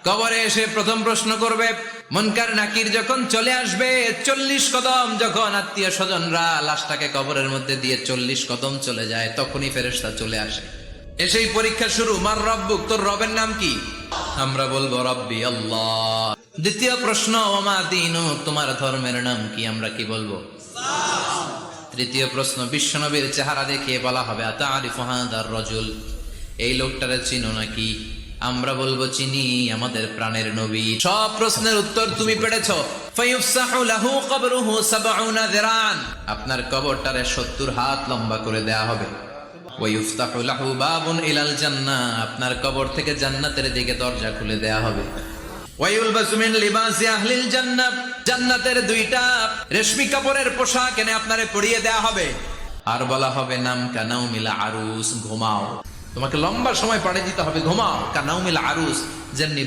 কবরে এসে প্রথম প্রশ্ন করবে, মুনকার নাকির যখন চলে আসবে, 40 কদম যখন আত্মীয় স্বজনরা লাশটাকে কবরের মধ্যে দিয়ে 40 কদম চলে যায়, তখনই ফেরেশতা চলে আসে। এসেই পরীক্ষা শুরু, মার রব্বুক, তোর রবের নাম কি? আমরা বলবো রব্বি আল্লাহ। দ্বিতীয় প্রশ্ন, ওমা দীনুক, তোমার ধর্মের নাম কি? আমরা কি বলবো? তৃতীয় প্রশ্ন, বিশ্বনবীর চেহারা দেখিয়ে বলা হবে, আতারিফু হাদার রাজুল, এই লোকটারে চিনো নাকি? আমরা বলবো চিনি, আমাদের প্রাণের নবী। সব প্রশ্নের উত্তর তুমি পেরেছো। ফায়ুফসাহু লাহু কবরুহু 70 যিরান, আপনার কবরটারে 70 হাত লম্বা করে দেয়া হবে। ওয়ায়ুফতাহু লাহু বাবুন ইলাল জান্নাহ, আপনার কবর থেকে জান্নাতের দিকে দরজা খুলে দেয়া হবে। ওয়ায়ুলবাসু মিন লিবাসি আহলিল জান্নাহ, জান্নাতের 2টা রেশমি কাপড়ের পোশাক এনে আপনারে পরিয়ে দেয়া হবে। আর বলা হবে, নাম কানাউমিল আরুস, ঘুমাও। তোমাকে লম্বা সময় পাড়ি দিতে হবে, ঘুমাও। কানাউমিল আরুস, যেমনি